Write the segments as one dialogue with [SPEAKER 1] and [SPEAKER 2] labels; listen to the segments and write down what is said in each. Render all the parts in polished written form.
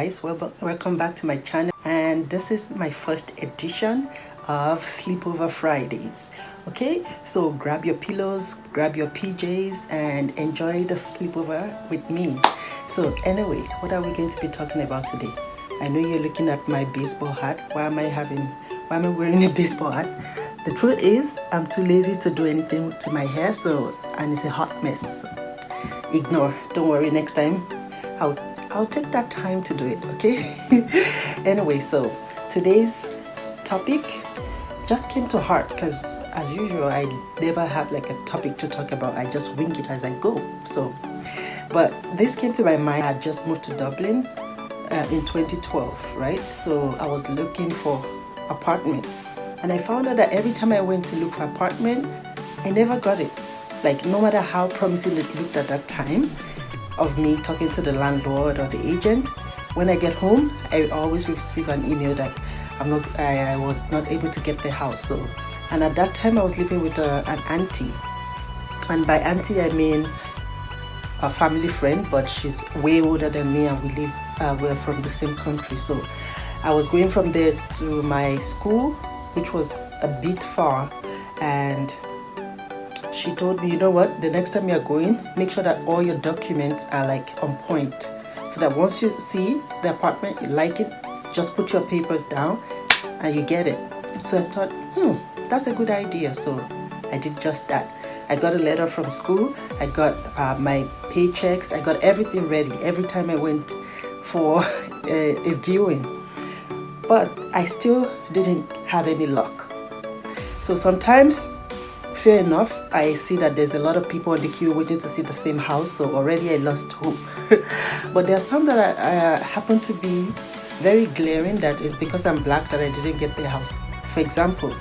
[SPEAKER 1] guys, welcome back to my channel, and this is my first edition of Sleepover Fridays. Okay, so grab your pillows, grab your PJs and enjoy the sleepover with me. So anyway, what are we going to be talking about today? I know you're looking at my baseball hat. Why am I wearing a baseball hat? The truth is I'm too lazy to do anything to my hair, and it's a hot mess. So ignore, don't worry, next time I'll take that time to do it, okay? Anyway, so today's topic just came to heart because as usual I never have like a topic to talk about. I just wing it as I go. But this came to my mind. I just moved to Dublin in 2012, right? So I was looking for apartment, and I found out that every time I went to look for apartment, I never got it. Like, no matter how promising it looked at that time of me talking to the landlord or the agent, when I get home, I always receive an email that I was not able to get the house. And at that time I was living with an auntie, and by auntie I mean a family friend, but she's way older than me, and we're from the same country. So I was going from there to my school, which was a bit far, and she told me, you know what, the next time you're going, make sure that all your documents are like on point, so that once you see the apartment, you like it, just put your papers down and you get it. So I thought, that's a good idea. So I did just that. I got a letter from school, I got my paychecks, I got everything ready every time I went for a viewing. But I still didn't have any luck. So sometimes, fair enough, I see that there's a lot of people in the queue waiting to see the same house, so already I lost hope. But there are some that happen to be very glaring, that is because I'm black that I didn't get the house. For example,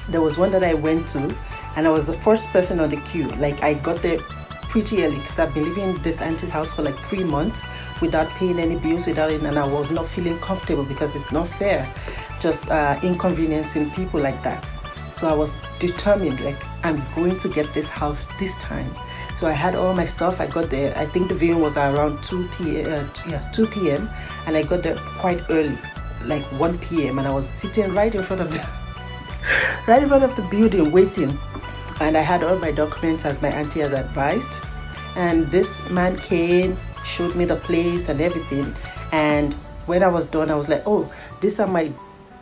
[SPEAKER 1] there was one that I went to, and I was the first person on the queue. Like, I got there pretty early because I've been living in this auntie's house for like 3 months without paying any bills, and I was not feeling comfortable because it's not fair just inconveniencing people like that. So I was determined, like, I'm going to get this house this time. So I had all my stuff. I got there, I think the viewing was around 2 p.m. and I got there quite early, like 1 p.m. and I was sitting right in front of the building waiting. And I had all my documents as my auntie has advised. And this man came, showed me the place and everything. And when I was done, I was like, oh, these are my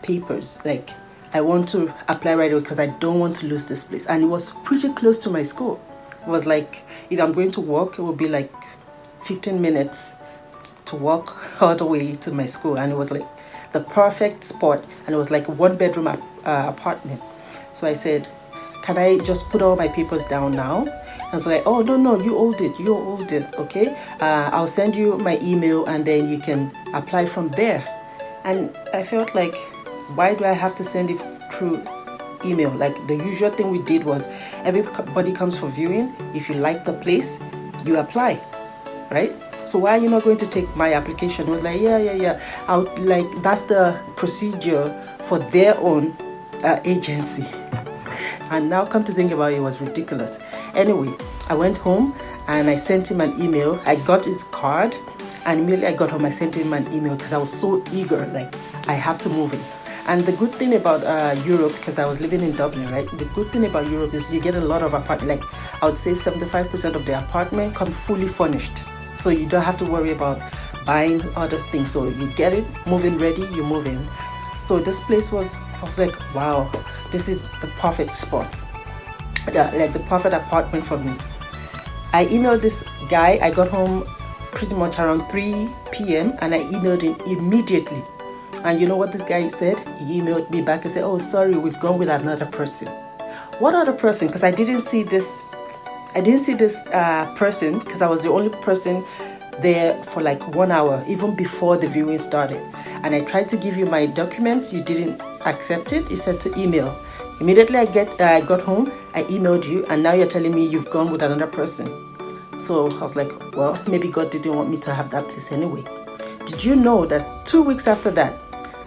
[SPEAKER 1] papers. Like, I want to apply right away because I don't want to lose this place. And it was pretty close to my school. It was like, if I'm going to walk, it would be like 15 minutes to walk all the way to my school. And it was like the perfect spot. And it was like a 1-bedroom apartment. So I said, can I just put all my papers down now? I was like, oh, no, you hold it, okay? I'll send you my email and then you can apply from there. And I felt like, why do I have to send it through email? Like, the usual thing we did was everybody comes for viewing. If you like the place, you apply, right? So why are you not going to take my application? I was like, yeah. That's the procedure for their own agency. And now come to think about it, it was ridiculous. Anyway, I went home and I sent him an email. I got his card, and immediately I got home, I sent him an email because I was so eager, like, I have to move in. And the good thing about Europe, because I was living in Dublin, right? The good thing about Europe is you get a lot of apartment. Like, I would say 75% of the apartment come fully furnished. So you don't have to worry about buying other things. So you get it, move in ready, you move in. So this place I was like, wow, this is the perfect spot. Like the perfect apartment for me. I emailed this guy. I got home pretty much around 3 p.m. and I emailed him immediately. And you know what this guy said? He emailed me back and said, oh, sorry, we've gone with another person. What other person? Because I didn't see this person, because I was the only person there for like 1 hour, even before the viewing started. And I tried to give you my document. You didn't accept it. You said to email. Immediately I got home, I emailed you, and now you're telling me you've gone with another person. So I was like, well, maybe God didn't want me to have that place anyway. Did you know that 2 weeks after that,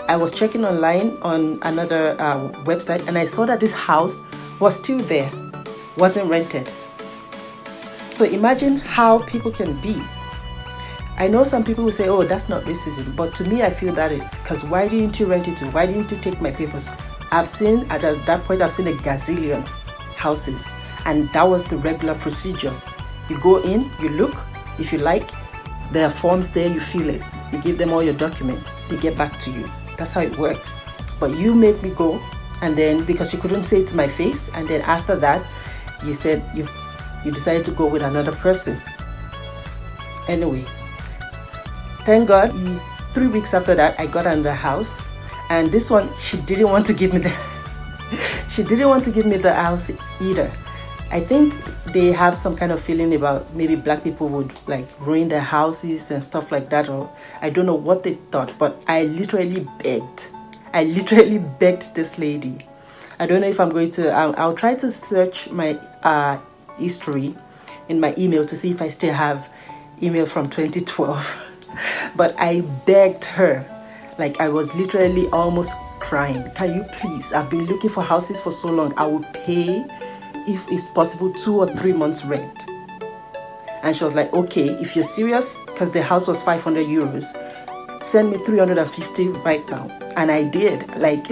[SPEAKER 1] I was checking online on another website, and I saw that this house was still there, wasn't rented. So imagine how people can be. I know some people will say, oh, that's not racism, but to me, I feel that is, because why didn't you rent it to? Why didn't you take my papers? At that point, I've seen a gazillion houses, and that was the regular procedure. You go in, you look, if you like, there are forms there, you fill it, you give them all your documents, they get back to you. That's how it works. But you made me go, and then because you couldn't say it to my face, and then after that, you said you decided to go with another person. Anyway, thank God, 3 weeks after that, I got another house, and this one, she didn't want to give me the house either. I think they have some kind of feeling about maybe black people would like ruin their houses and stuff like that, or I don't know what they thought, but I literally begged this lady. I don't know if I'm going to, I'll try to search my history in my email to see if I still have email from 2012. But I begged her, like I was literally almost crying. Can you please, I've been looking for houses for so long, I will pay, if it's possible, 2 or 3 months rent. And she was like, okay, if you're serious, because the house was 500 euros, send me 350 right now. And I did, like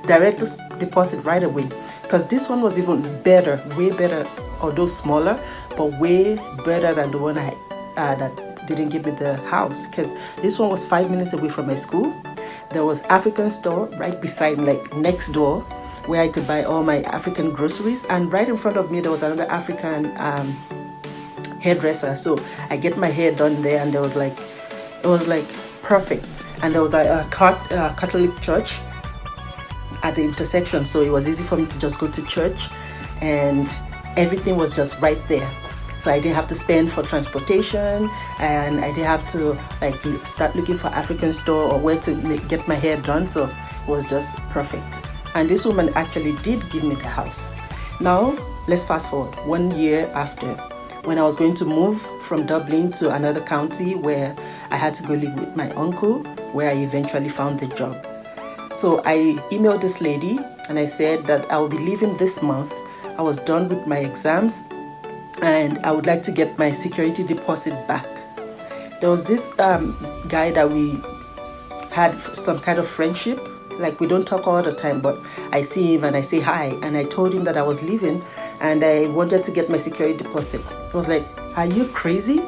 [SPEAKER 1] direct deposit right away, because this one was even better, way better, although smaller, but way better than the one that didn't give me the house, because this one was 5 minutes away from my school. There was African store right beside, like next door, where I could buy all my African groceries, and right in front of me there was another African hairdresser. So I get my hair done there, and it was like perfect. And there was a Catholic church at the intersection, so it was easy for me to just go to church, and everything was just right there. So I didn't have to spend for transportation, and I didn't have to like start looking for African store or where to get my hair done. So it was just perfect. And this woman actually did give me the house. Now let's fast forward 1 year after, when I was going to move from Dublin to another county where I had to go live with my uncle, where I eventually found the job. So I emailed this lady and I said that I will be leaving this month. I was done with my exams and I would like to get my security deposit back. There was this guy that we had some kind of friendship. Like, we don't talk all the time, but I see him and I say hi. And I told him that I was leaving and I wanted to get my security deposit. He was like, are you crazy?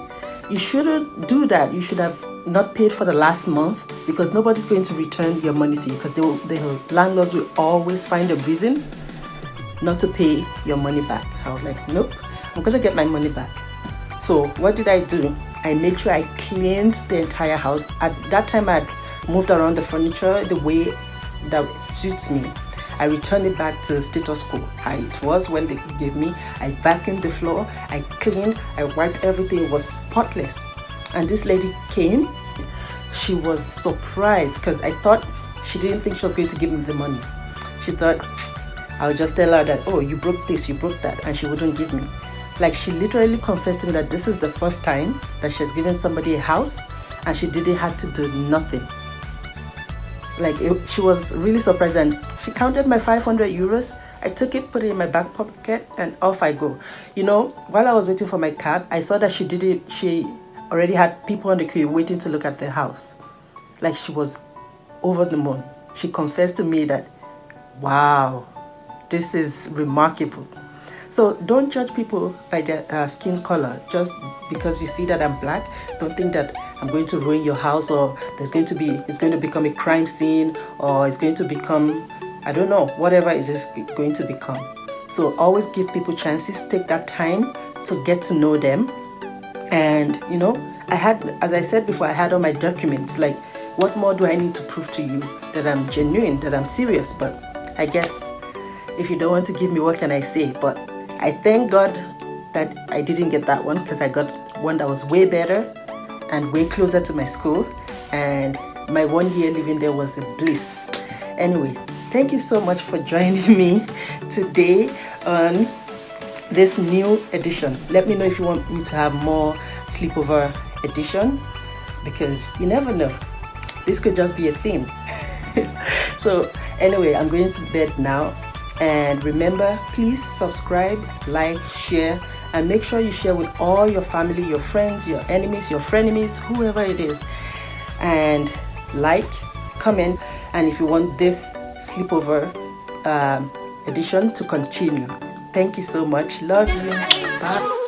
[SPEAKER 1] You shouldn't do that. You should have not paid for the last month, because nobody's going to return your money to you, because the landlords will always find a reason not to pay your money back. I was like, nope, I'm going to get my money back. So what did I do? I made sure I cleaned the entire house. At that time, I had moved around the furniture the way that suits me. I returned it back to status quo, how it was when they gave me. I vacuumed the floor, I cleaned, I wiped everything. It was spotless. And this lady came. She was surprised, because I thought she didn't think she was going to give me the money. She thought I'll just tell her that, oh, you broke this, you broke that, and she wouldn't give me. Like, she literally confessed to me that this is the first time that she has given somebody a house and she didn't have to do nothing. Like, she was really surprised, and she counted my 500 euros. I took it, put it in my back pocket, and off I go. You know, while I was waiting for my cab, I saw that she already had people on the queue waiting to look at the house. Like, she was over the moon. She confessed to me that, wow, this is remarkable. So don't judge people by their skin color. Just because you see that I'm black, don't think that I'm going to ruin your house, or it's going to become a crime scene, or it's going to become, I don't know, whatever it is going to become. So always give people chances. Take that time to get to know them. And you know, as I said before, I had all my documents. Like, what more do I need to prove to you that I'm genuine, that I'm serious? But I guess if you don't want to give me, what can I say? But I thank God that I didn't get that one, because I got one that was way better and way closer to my school, and my 1 year living there was a bliss. Anyway, thank you so much for joining me today on this new edition. Let me know if you want me to have more sleepover edition, because you never know, this could just be a theme. So anyway, I'm going to bed now, And remember, please subscribe, like, share, and make sure you share with all your family, your friends, your enemies, your frenemies, whoever it is. And like, comment, and if you want this sleepover edition to continue. Thank you so much. Love you. Bye.